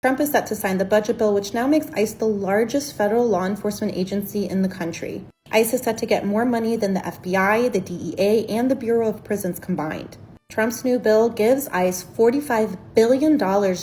Trump is set to sign the budget bill, which now makes ICE the largest federal law enforcement agency in the country. ICE is set to get more money than the FBI, the DEA, and the Bureau of Prisons combined. Trump's new bill gives ICE $45 billion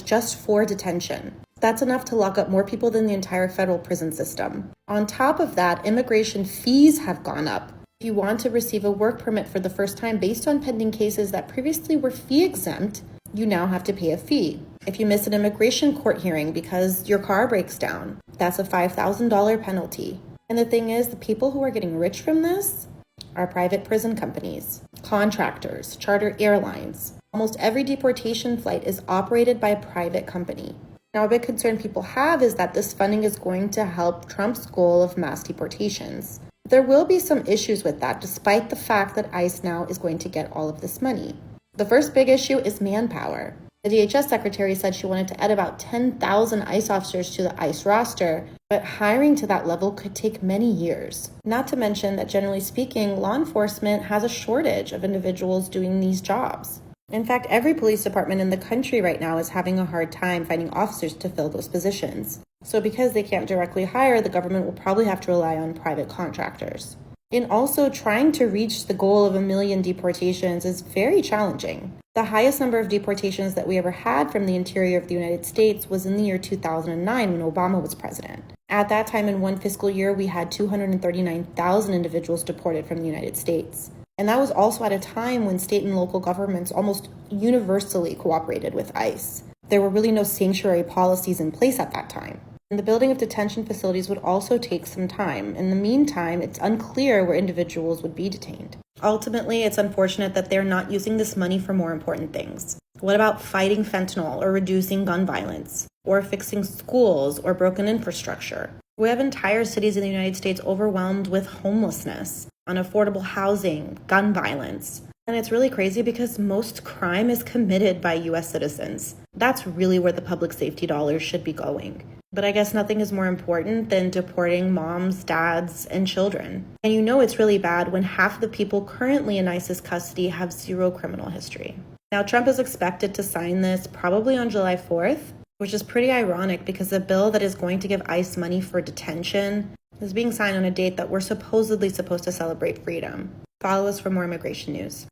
just for detention. That's enough to lock up more people than the entire federal prison system. On top of that, immigration fees have gone up. If you want to receive a work permit for the first time based on pending cases that previously were fee exempt, you now have to pay a fee. If you miss an immigration court hearing because your car breaks down, that's a $5,000 penalty. And the thing is, the people who are getting rich from this are private prison companies, contractors, charter airlines. Almost every deportation flight is operated by a private company. Now, a big concern people have is that this funding is going to help Trump's goal of mass deportations. There will be some issues with that, despite the fact that ICE now is going to get all of this money. The first big issue is manpower. The DHS secretary said she wanted to add about 10,000 ICE officers to the ICE roster, but hiring to that level could take many years. Not to mention that, generally speaking, law enforcement has a shortage of individuals doing these jobs. In fact, every police department in the country right now is having a hard time finding officers to fill those positions. So because they can't directly hire, the government will probably have to rely on private contractors. And also, trying to reach the goal of 1 million deportations is very challenging. The highest number of deportations that we ever had from the interior of the United States was in the year 2009 when Obama was president. At that time, in one fiscal year, we had 239,000 individuals deported from the United States. And that was also at a time when state and local governments almost universally cooperated with ICE. There were really no sanctuary policies in place at that time. And the building of detention facilities would also take some time. In the meantime, it's unclear where individuals would be detained. Ultimately, it's unfortunate that they're not using this money for more important things. What about fighting fentanyl or reducing gun violence or fixing schools or broken infrastructure? We have entire cities in the United States overwhelmed with homelessness, unaffordable housing, gun violence. And it's really crazy because most crime is committed by U.S. citizens. That's really where the public safety dollars should be going. But I guess nothing is more important than deporting moms, dads, and children. And you know it's really bad when half of the people currently in ICE's custody have zero criminal history. Now, Trump is expected to sign this probably on July 4th, which is pretty ironic because the bill that is going to give ICE money for detention is being signed on a date that we're supposedly supposed to celebrate freedom. Follow us for more immigration news.